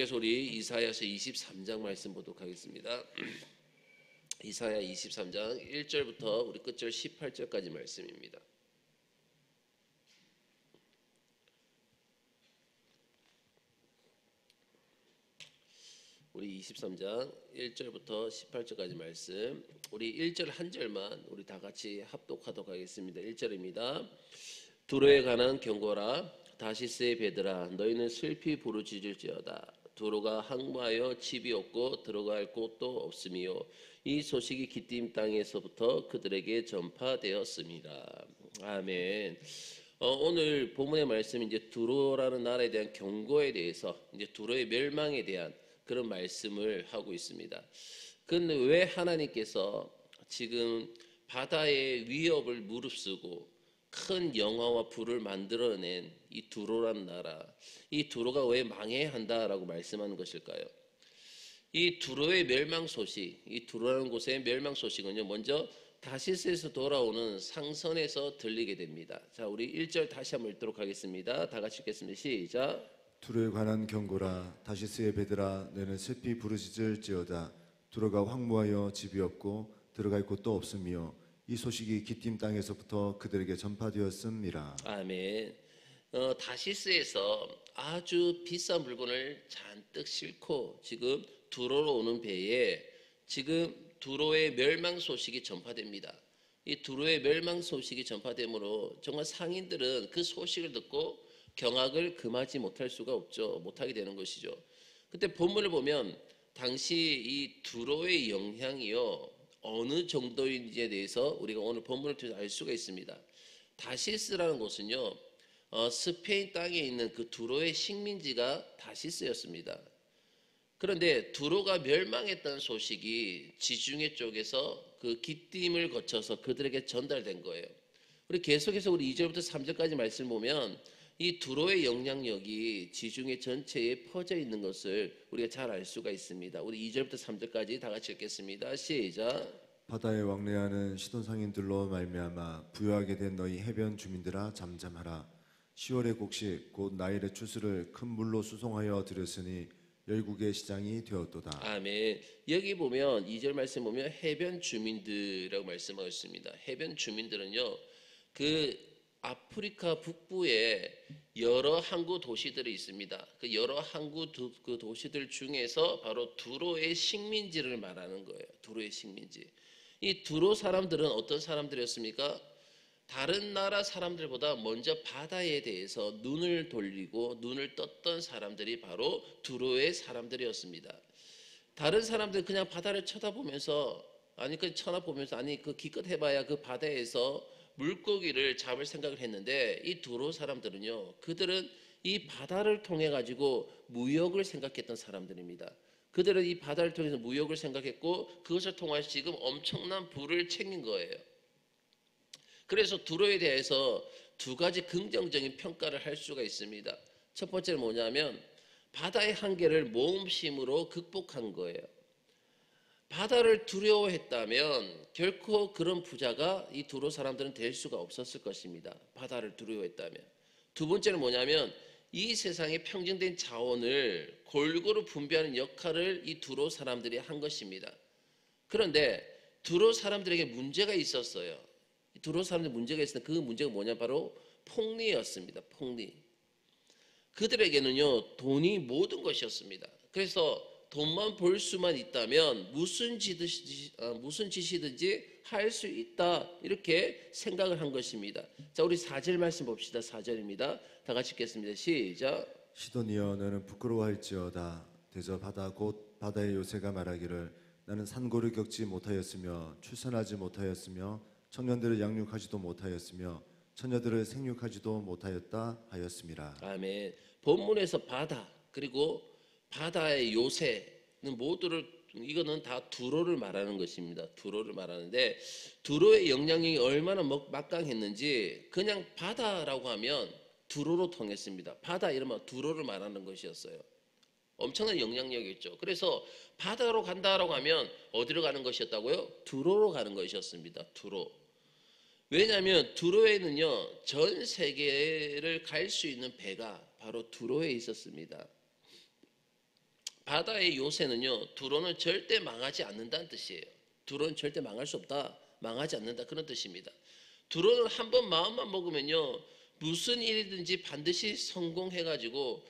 그래서 우리 이사야서 23장 말씀 보도록 하겠습니다. 이사야 23장 1절부터 우리 끝절 18절까지 말씀입니다. 우리 23장 1절부터 18절까지 말씀, 우리 1절 한 절만 우리 다 같이 합독하도록 하겠습니다. 1절입니다. 두로에 관한 경고라. 다시스의 배들아, 너희는 슬피 부르짖을지어다. 두로가 항모하여 집이 없고 들어갈 곳도 없으며 이 소식이 기띔 땅에서부터 그들에게 전파되었습니다. 아멘. 오늘 본문의 말씀은 이제 두로라는 나라에 대한 경고에 대해서, 이제 두로의 멸망에 대한 그런 말씀을 하고 있습니다. 그런데 왜 하나님께서 지금 바다의 위협을 무릅쓰고 큰 영화와 불을 만들어낸 이 두로라는 나라, 이 두로가 왜 망해야 한다라고 말씀하는 것일까요? 이 두로의 멸망 소식, 이 두로라는 곳의 멸망 소식은요, 먼저 다시스에서 돌아오는 상선에서 들리게 됩니다. 자, 우리 1절 다시 한번 읽도록 하겠습니다. 다 같이 읽겠습니다. 시작. 두로에 관한 경고라. 다시스의 배들아, 너는 슬피 부르짖을지어다. 두로가 황무하여 집이 없고 들어갈 곳도 없으며 이 소식이 기띔 땅에서부터 그들에게 전파되었음이라. 아멘. 다시스에서 아주 비싼 물건을 잔뜩 싣고 지금 두로로 오는 배에 지금 두로의 멸망 소식이 전파됩니다. 이 두로의 멸망 소식이 전파되므로 정말 상인들은 그 소식을 듣고 경악을 금하지 못할 수가 없죠. 못하게 되는 것이죠. 그때 본문을 보면 당시 이 두로의 영향이요, 어느 정도인지에 대해서 우리가 오늘 본문을 통해서 알 수가 있습니다. 다시스라는 곳은요, 스페인 땅에 있는 그 두로의 식민지가 다시스였습니다. 그런데 두로가 멸망했다는 소식이 지중해 쪽에서 그 기띔을 거쳐서 그들에게 전달된 거예요. 우리 계속해서 우리 2절부터 3절까지 말씀 보면 이 두로의 영향력이 지중해 전체에 퍼져 있는 것을 우리가 잘 알 수가 있습니다. 우리 2절부터 3절까지 다 같이 읽겠습니다. 시작. 바다에 왕래하는 시돈 상인들로 말미암아 부유하게 된 너희 해변 주민들아, 잠잠하라. 10월의 곡식 곧 나일의 추수를 큰 물로 수송하여 들였으니 열국의 시장이 되었도다. 아멘. 여기 보면 2절 말씀 보면 해변 주민들이라고 말씀하고 있습니다. 해변 주민들은요, 그 아프리카 북부에 여러 항구 도시들이 있습니다. 그 여러 항구 그 도시들 중에서 바로 두로의 식민지를 말하는 거예요. 두로의 식민지. 이 두로 사람들은 어떤 사람들이었습니까? 다른 나라 사람들보다 먼저 바다에 대해서 눈을 돌리고 눈을 떴던 사람들이 바로 두로의 사람들이었습니다. 다른 사람들 그냥 바다를 쳐다보면서, 그 기껏 해봐야 그 바다에서 물고기를 잡을 생각을 했는데, 이 두로 사람들은요, 그들은 이 바다를 통해 가지고 무역을 생각했던 사람들입니다. 그들은 이 바다를 통해서 무역을 생각했고 그것을 통해서 지금 엄청난 부를 챙긴 거예요. 그래서 두로에 대해서 두 가지 긍정적인 평가를 할 수가 있습니다. 첫 번째는 뭐냐면 바다의 한계를 모험심으로 극복한 거예요. 바다를 두려워했다면 결코 그런 부자가 이 두로 사람들은 될 수가 없었을 것입니다. 바다를 두려워했다면. 두 번째는 뭐냐면 이 세상에 평정된 자원을 골고루 분배하는 역할을 이 두로 사람들이 한 것입니다. 그런데 두로 사람들에게 문제가 있었어요. 두로 사람들 문제가 있었는데 그 문제가 뭐냐, 바로 폭리였습니다. 폭리. 그들에게는요, 돈이 모든 것이었습니다. 그래서 돈만 벌 수만 있다면 무슨 짓이든지 할 수 있다, 이렇게 생각을 한 것입니다. 자, 우리 4절 말씀 봅시다. 4절입니다. 다 같이 읽겠습니다. 시작. 시돈이여, 너는 부끄러워할지어다. 대저 바다 곧 바다의 요새가 말하기를 나는 산고를 겪지 못하였으며 출산하지 못하였으며 청년들을 양육하지도 못하였으며 처녀들을 생육하지도 못하였다 하였음이라. 아멘. 본문에서 바다 그리고 바다의 요새는 이거는 다 두로를 말하는 것입니다. 두로를 말하는데 두로의 영향력이 얼마나 막강했는지 그냥 바다라고 하면 두로로 통했습니다. 바다 이러면 두로를 말하는 것이었어요. 엄청난 영향력이었죠. 그래서 바다로 간다라고 하면 어디로 가는 것이었다고요? 두로로 가는 것이었습니다. 두로. 왜냐하면 두로에는요, 전 세계를 갈 수 있는 배가 바로 두로에 있었습니다. 바다의 요새는요, 두로는 절대 망하지 않는다는 뜻이에요. 두로는 절대 망할 수 없다, 망하지 않는다, 그런 뜻입니다. 두로는 한번 마음만 먹으면요, 무슨 일이든지 반드시 성공해가지고,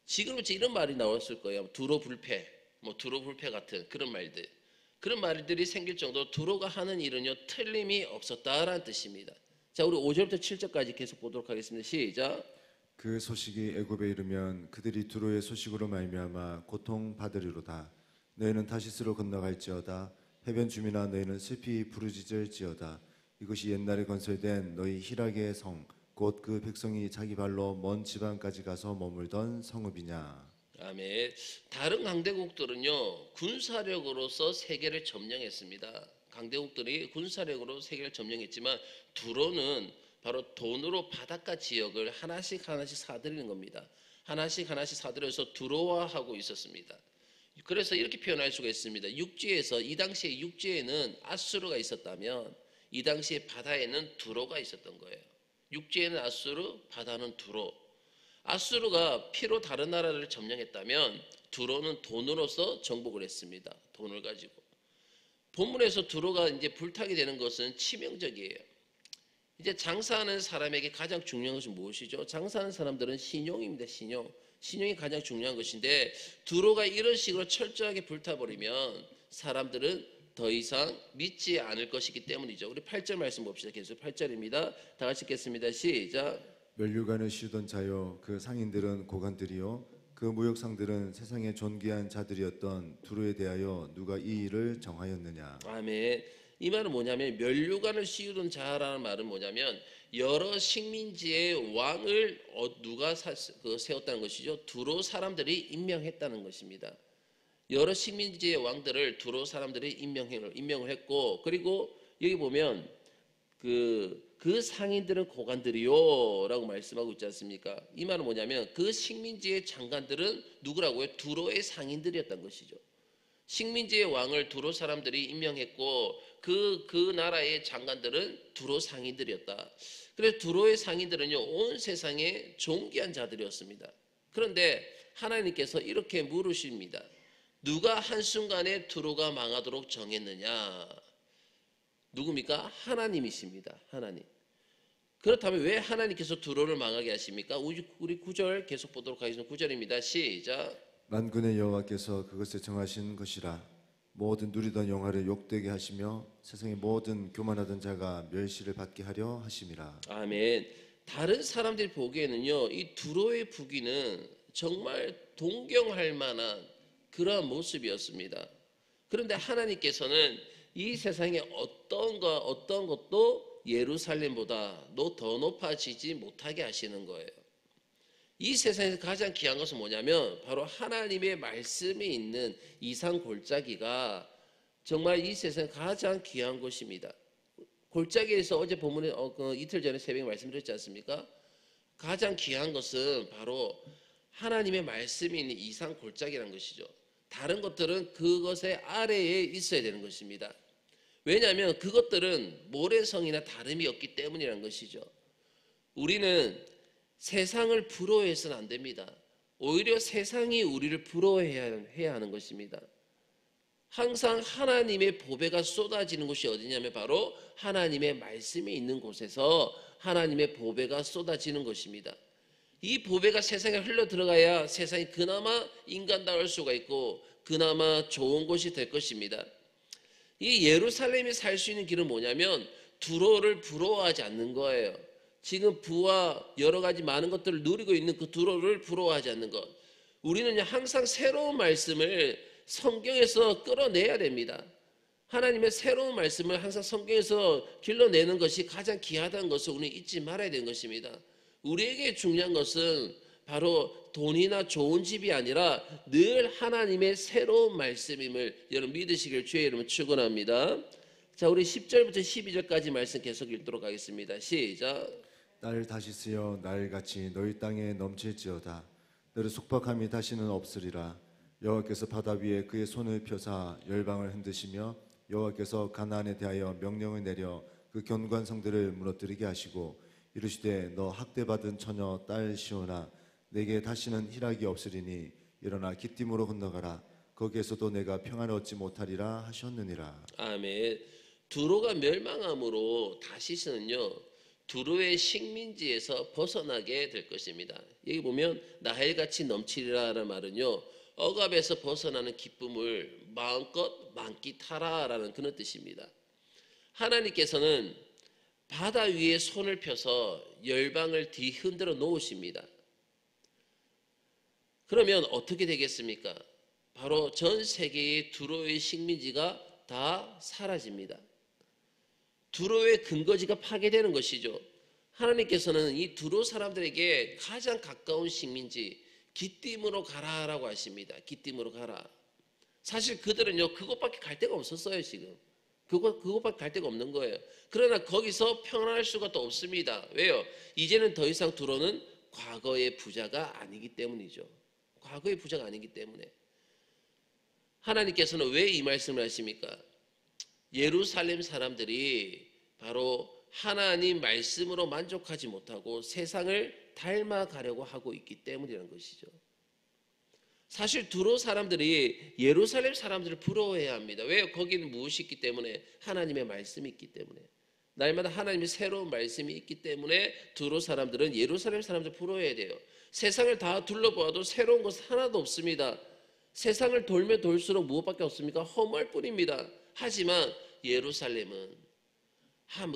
지금은 이런 말이 나왔을 거예요. 두로 불패, 뭐 두로 불패 같은 그런 말들. 그런 말들이 생길 정도로 두로가 하는 일은요, 틀림이 없었다라는 뜻입니다. 자, 우리 5절부터 7절까지 계속 보도록 하겠습니다. 시작. 그 소식이 애굽에 이르면 그들이 두로의 소식으로 말미암아 고통 받으리로다. 너희는 타시스로 건너갈지어다. 해변 주민아 너희는 슬피 부르짖을지어다. 이것이 옛날에 건설된 너희 희락의 성 곧 그 백성이 자기 발로 먼 지방까지 가서 머물던 성읍이냐. 아멘. 다른 강대국들은요, 군사력으로서 세계를 점령했습니다. 강대국들이 군사력으로 세계를 점령했지만 두로는 바로 돈으로 바닷가 지역을 하나씩 하나씩 사들이는 겁니다. 하나씩 하나씩 사들여서 두로화하고 있었습니다. 그래서 이렇게 표현할 수가 있습니다. 육지에서, 이 당시에 육지에는 아수르가 있었다면 이 당시에 바다에는 두로가 있었던 거예요. 육지에는 아수르, 바다는 두로. 아수르가 피로 다른 나라를 점령했다면 두로는 돈으로서 정복을 했습니다. 돈을 가지고. 본문에서 두로가 이제 불타게 되는 것은 치명적이에요. 이제 장사하는 사람에게 가장 중요한 것은 무엇이죠? 장사하는 사람들은 신용입니다. 신용. 신용이 가장 중요한 것인데 두로가 이런 식으로 철저하게 불타버리면 사람들은 더 이상 믿지 않을 것이기 때문이죠. 우리 8절 말씀 봅시다. 계속 8절입니다. 다 같이 읽겠습니다. 시작. 면류관을 씌우던 자여 그 상인들은 고관들이요 그 무역상들은 세상의 존귀한 자들이었던 두로에 대하여 누가 이 일을 정하였느냐. 아멘. 이 말은 뭐냐면 면류관을 씌우던 자라는 말은 뭐냐면 여러 식민지의 왕을 누가 세웠다는 것이죠. 두로 사람들이 임명했다는 것입니다. 여러 식민지의 왕들을 두로 사람들이 임명을 했고, 그리고 여기 보면 그 상인들은 고관들이요라고 말씀하고 있지 않습니까? 이 말은 뭐냐면 그 식민지의 장관들은 누구라고요? 두로의 상인들이었던 것이죠. 식민지의 왕을 두로 사람들이 임명했고 그 나라의 장관들은 두로 상인들이었다. 그래서 두로의 상인들은요, 온 세상에 존귀한 자들이었습니다. 그런데 하나님께서 이렇게 물으십니다. 누가 한순간에 두로가 망하도록 정했느냐? 누굽니까? 하나님이십니다. 하나님. 그렇다면 왜 하나님께서 두로를 망하게 하십니까? 우리 9절 계속 보도록 하겠습니다. 9절입니다. 시작. 만군의 여호와께서 그것을 정하신 것이라. 모든 누리던 영화를 욕되게 하시며 세상의 모든 교만하던 자가 멸시를 받게 하려 하심이라. 아멘. 다른 사람들이 보기에는요, 이 두로의 부귀는 정말 동경할 만한 그러한 모습이었습니다. 그런데 하나님께서는 이 세상에 어떤 것도 예루살렘보다 더 높아지지 못하게 하시는 거예요. 이 세상에서 가장 귀한 것은 뭐냐면 바로 하나님의 말씀이 있는 이상 골짜기가 정말 이 세상에 가장 귀한 것입니다. 골짜기에서 어제 본문에 이틀 전에 새벽에 말씀드렸지 않습니까? 가장 귀한 것은 바로 하나님의 말씀이 있는 이상 골짜기라는 것이죠. 다른 것들은 그것의 아래에 있어야 되는 것입니다. 왜냐하면 그것들은 모래성이나 다름이 없기 때문이라는 것이죠. 우리는 세상을 부러워해서는 안 됩니다. 오히려 세상이 우리를 부러워해야 하는 것입니다. 항상 하나님의 보배가 쏟아지는 곳이 어디냐면 바로 하나님의 말씀이 있는 곳에서 하나님의 보배가 쏟아지는 것입니다. 이 보배가 세상에 흘러 들어가야 세상이 그나마 인간다울 수가 있고 그나마 좋은 곳이 될 것입니다. 이 예루살렘이 살 수 있는 길은 뭐냐면 두로를 부러워하지 않는 거예요. 지금 부와 여러 가지 많은 것들을 누리고 있는 그 두로를 부러워하지 않는 것. 우리는 항상 새로운 말씀을 성경에서 끌어내야 됩니다. 하나님의 새로운 말씀을 항상 성경에서 길러내는 것이 가장 귀하다는 것을 우리는 잊지 말아야 되는 것입니다. 우리에게 중요한 것은 바로 돈이나 좋은 집이 아니라 늘 하나님의 새로운 말씀임을 여러분 믿으시길 주의 이름으로 축원합니다. 자, 우리 10절부터 12절까지 말씀 계속 읽도록 하겠습니다. 시작. 딸 다시스여 날같이 너희 땅에 넘칠지어다. 너를 속박함이 다시는 없으리라. 여호와께서 바다 위에 그의 손을 펴사 열방을 흔드시며 여호와께서 가나안에 대하여 명령을 내려 그 견고한 성들을 무너뜨리게 하시고 이르시되 너 학대받은 처녀 딸 시온아 내게 다시는 희락이 없으리니 일어나 기띔으로 건너가라. 거기에서도 내가 평안을 얻지 못하리라 하셨느니라. 아멘. 두로가 멸망함으로 다시스는요 두로의 식민지에서 벗어나게 될 것입니다. 여기 보면 나헬같이 넘치리라는 말은요 억압에서 벗어나는 기쁨을 마음껏 만끽하라라는 그런 뜻입니다. 하나님께서는 바다 위에 손을 펴서 열방을 뒤흔들어 놓으십니다. 그러면 어떻게 되겠습니까? 바로 전 세계의 두로의 식민지가 다 사라집니다. 두로의 근거지가 파괴되는 것이죠. 하나님께서는 이 두로 사람들에게 가장 가까운 식민지 기띔으로 가라라고 하십니다. 기띔으로 가라. 사실 그들은요 그곳밖에 갈 데가 없었어요. 지금 그곳밖에 갈 데가 없는 거예요. 그러나 거기서 평안할 수가 또 없습니다. 왜요? 이제는 더 이상 두로는 과거의 부자가 아니기 때문이죠. 과거의 부자가 아니기 때문에. 하나님께서는 왜 이 말씀을 하십니까? 예루살렘 사람들이 바로 하나님 말씀으로 만족하지 못하고 세상을 닮아가려고 하고 있기 때문이라는 것이죠. 사실 두로 사람들이 예루살렘 사람들을 부러워해야 합니다. 왜요? 거기는 무엇이 있기 때문에? 하나님의 말씀이 있기 때문에. 날마다 하나님의 새로운 말씀이 있기 때문에 두로 사람들은 예루살렘 사람들을 부러워해야 돼요. 세상을 다 둘러보아도 새로운 것 하나도 없습니다. 세상을 돌면 돌수록 무엇밖에 없습니까? 허무할 뿐입니다. 하지만 예루살렘은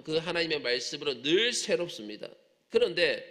그 하나님의 말씀으로 늘 새롭습니다. 그런데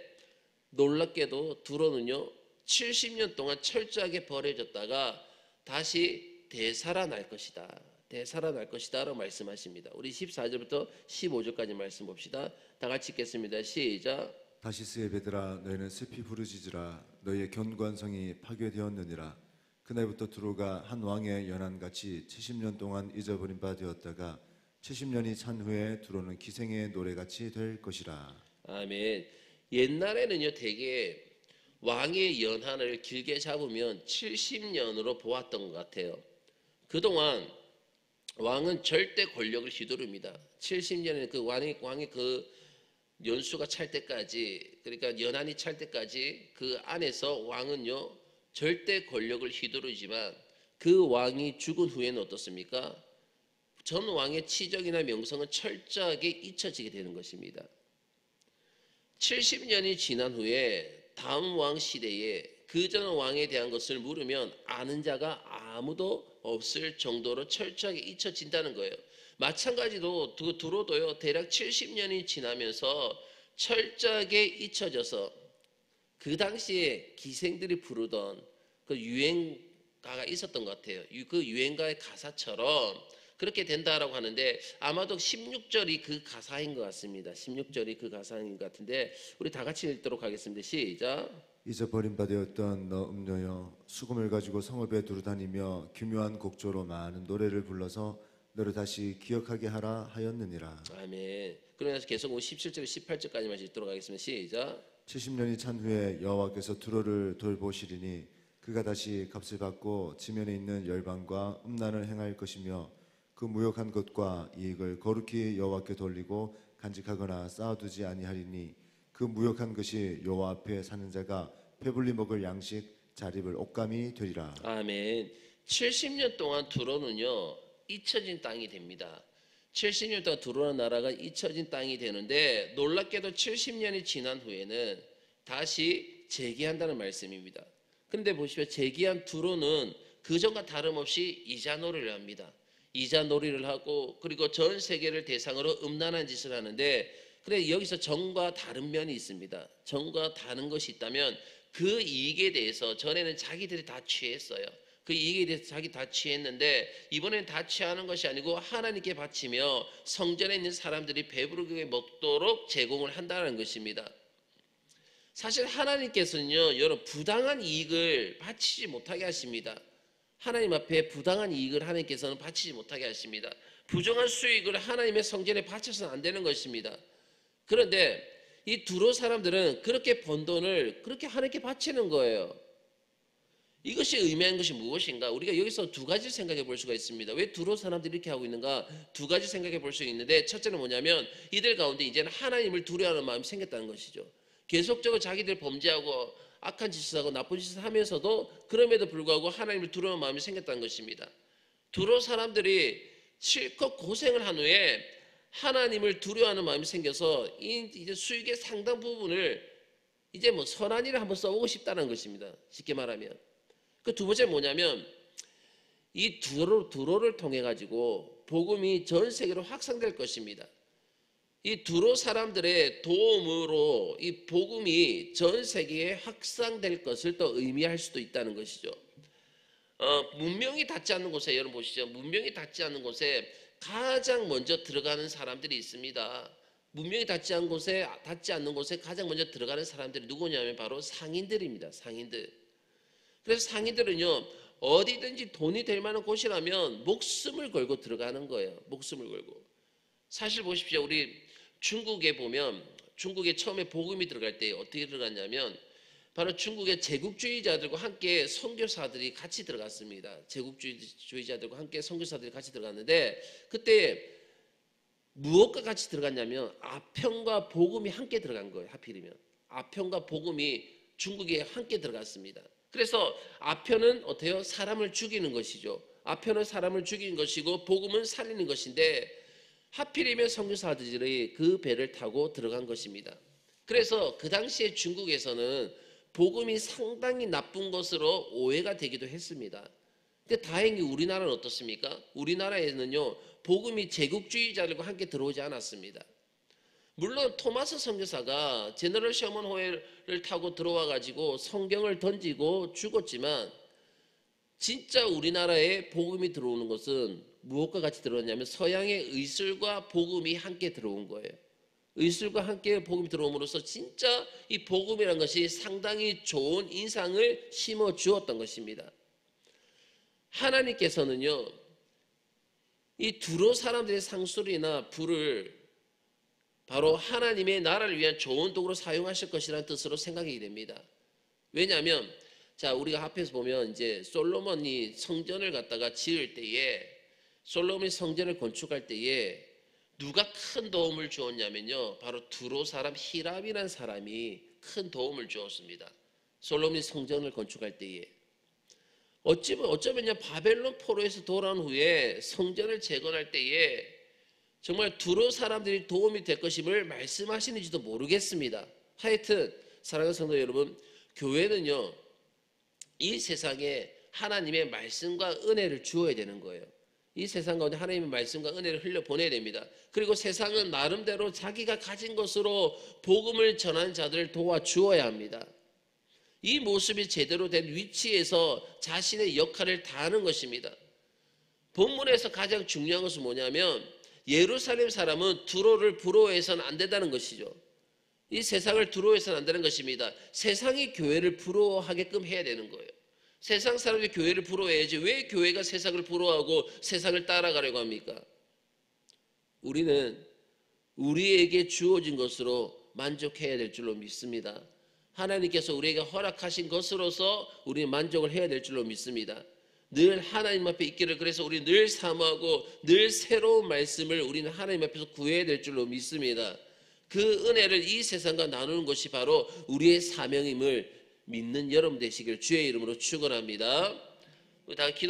놀랍게도 두로는요 70년 동안 철저하게 버려졌다가 다시 되살아날 것이다. 되살아날 것이다 라고 말씀하십니다. 우리 14절부터 15절까지 말씀 봅시다. 다 같이 읽겠습니다. 시작. 다시스의 베드라 너희는 슬피 부르짖으라. 너희의 견고한성이 파괴되었느니라. 그날부터 두로가 한 왕의 연한같이 70년 동안 잊어버린 바 되었다가 70년이 찬 후에 두로는 기생의 노래같이 될 것이라. 아멘. 옛날에는요 되게 왕의 연한을 길게 잡으면 70년으로 보았던 것 같아요. 그동안 왕은 절대 권력을 휘두릅니다. 70년에 그 왕의 그 연수가 찰 때까지, 그러니까 연한이 찰 때까지 그 안에서 왕은요 절대 권력을 휘두르지만 그 왕이 죽은 후에는 어떻습니까? 전 왕의 치적이나 명성은 철저하게 잊혀지게 되는 것입니다. 70년이 지난 후에 다음 왕 시대에 그전 왕에 대한 것을 물으면 아는 자가 아무도 없을 정도로 철저하게 잊혀진다는 거예요. 마찬가지로 두로도요 대략 70년이 지나면서 철저하게 잊혀져서 그 당시에 기생들이 부르던 그 유행가가 있었던 것 같아요. 그 유행가의 가사처럼 그렇게 된다라고 하는데 아마도 16절이 그 가사인 것 같습니다. 16절이 그 가사인 것 같은데 우리 다 같이 읽도록 하겠습니다. 시작. 잊어버린 바 되었던 너 음녀여 수금을 가지고 성읍에 두루다니며 기묘한 곡조로 많은 노래를 불러서 너를 다시 기억하게 하라 하였느니라. 아멘. 그러면서 계속 17절 18절까지만 읽도록 하겠습니다. 시작. 70년이 찬 후에 여호와께서 두로를 돌보시리니 그가 다시 값을 받고 지면에 있는 열방과 음란을 행할 것이며 그 무역한 것과 이익을 거룩히 여호와께 돌리고 간직하거나 쌓아두지 아니하리니 그 무역한 것이 여호와 앞에 사는 자가 배불리 먹을 양식 자립을 옷감이 되리라. 아멘. 70년 동안 두로는요 잊혀진 땅이 됩니다. 70년 동안 두로라는 나라가 잊혀진 땅이 되는데 놀랍게도 70년이 지난 후에는 다시 재기한다는 말씀입니다. 그런데 보시면 재기한 두로는 그전과 다름없이 이자놀이를 합니다. 이자놀이를 하고 그리고 전 세계를 대상으로 음란한 짓을 하는데 그래 여기서 정과 다른 면이 있습니다. 정과 다른 것이 있다면 그 이익에 대해서 전에는 자기들이 다 취했어요. 그 이익에 대해서 자기 다 취했는데 이번에는 다 취하는 것이 아니고 하나님께 바치며 성전에 있는 사람들이 배부르게 먹도록 제공을 한다는 것입니다. 사실 하나님께서는요 여러분 부당한 이익을 바치지 못하게 하십니다. 하나님 앞에 부당한 이익을 하나님께서는 바치지 못하게 하십니다. 부정한 수익을 하나님의 성전에 바쳐서는 안 되는 것입니다. 그런데 이 두로 사람들은 그렇게 번 돈을 그렇게 하나님께 바치는 거예요. 이것이 의미하는 것이 무엇인가? 우리가 여기서 두 가지 생각해 볼 수가 있습니다. 왜 두로 사람들이 이렇게 하고 있는가? 두 가지 생각해 볼 수 있는데 첫째는 뭐냐면 이들 가운데 이제는 하나님을 두려워하는 마음이 생겼다는 것이죠. 계속적으로 자기들 범죄하고 악한 짓을 하고 나쁜 짓을 하면서도 그럼에도 불구하고 하나님을 두려워하는 마음이 생겼다는 것입니다. 두로 사람들이 실컷 고생을 한 후에 하나님을 두려워하는 마음이 생겨서 이제 수익의 상당 부분을 이제 뭐 선한 일을 한번 써보고 싶다는 것입니다. 쉽게 말하면. 그 두 번째 뭐냐면 이 두로를 통해 가지고 복음이 전 세계로 확산될 것입니다. 이 두로 사람들의 도움으로 이 복음이 전 세계에 확산될 것을 또 의미할 수도 있다는 것이죠. 문명이 닿지 않는 곳에, 여러분 보시죠. 문명이 닿지 않는 곳에 가장 먼저 들어가는 사람들이 있습니다. 문명이 닿지 않는 곳에 가장 먼저 들어가는 사람들이 누구냐면 바로 상인들입니다. 상인들. 그래서 상인들은요, 어디든지 돈이 될 만한 곳이라면 목숨을 걸고 들어가는 거예요. 목숨을 걸고. 사실 보십시오. 우리 중국에 보면, 중국에 처음에 복음이 들어갈 때 어떻게 들어갔냐면 바로 중국의 제국주의자들과 함께 선교사들이 같이 들어갔습니다. 제국주의자들과 함께 선교사들이 같이 들어갔는데 그때 무엇과 같이 들어갔냐면 아편과 복음이 함께 들어간 거예요. 하필이면 아편과 복음이 중국에 함께 들어갔습니다. 그래서 아편은 어때요? 사람을 죽이는 것이죠. 아편은 사람을 죽이는 것이고 복음은 살리는 것인데 하필이면 선교사들이 그 배를 타고 들어간 것입니다. 그래서 그 당시에 중국에서는 복음이 상당히 나쁜 것으로 오해가 되기도 했습니다. 근데 다행히 우리나라는 어떻습니까? 우리나라에는요, 복음이 제국주의자들과 함께 들어오지 않았습니다. 물론 토마스 선교사가 제너럴 셔먼 호회를 타고 들어와 가지고 성경을 던지고 죽었지만 진짜 우리나라에 복음이 들어오는 것은 무엇과 같이 들어왔냐면 서양의 의술과 복음이 함께 들어온 거예요. 의술과 함께 복음이 들어옴으로써 진짜 이 복음이라는 것이 상당히 좋은 인상을 심어 주었던 것입니다. 하나님께서는요, 이 두로 사람들의 상술이나 불을 바로 하나님의 나라를 위한 좋은 도구로 사용하실 것이라는 뜻으로 생각이 됩니다. 왜냐하면 자, 우리가 앞에서 보면 이제 솔로몬이 성전을 갖다가 지을 때에, 솔로몬이 성전을 건축할 때에 누가 큰 도움을 주었냐면요, 바로 두로 사람 히람이라는 사람이 큰 도움을 주었습니다. 솔로몬이 성전을 건축할 때에. 어쩌면요, 바벨론 포로에서 돌아온 후에 성전을 재건할 때에 정말 두로 사람들이 도움이 될 것임을 말씀하시는지도 모르겠습니다. 하여튼 사랑하는 성도 여러분, 교회는요, 이 세상에 하나님의 말씀과 은혜를 주어야 되는 거예요. 이 세상 가운데 하나님의 말씀과 은혜를 흘려보내야 됩니다. 그리고 세상은 나름대로 자기가 가진 것으로 복음을 전하는 자들을 도와주어야 합니다. 이 모습이 제대로 된 위치에서 자신의 역할을 다하는 것입니다. 본문에서 가장 중요한 것은 뭐냐면 예루살렘 사람은 두로를 부러워해서는 안 된다는 것이죠. 이 세상을 두려워해서는 안 되는 것입니다. 세상이 교회를 부러워하게끔 해야 되는 거예요. 세상 사람이 교회를 부러워해야지 왜 교회가 세상을 부러워하고 세상을 따라가려고 합니까? 우리는 우리에게 주어진 것으로 만족해야 될 줄로 믿습니다. 하나님께서 우리에게 허락하신 것으로서 우리는 만족을 해야 될 줄로 믿습니다. 늘 하나님 앞에 있기를, 그래서 우리는 늘 사모하고 늘 새로운 말씀을 우리는 하나님 앞에서 구해야 될 줄로 믿습니다. 그 은혜를 이 세상과 나누는 것이 바로 우리의 사명임을 믿는 여러분 되시길 주의 이름으로 축원합니다. 다 기도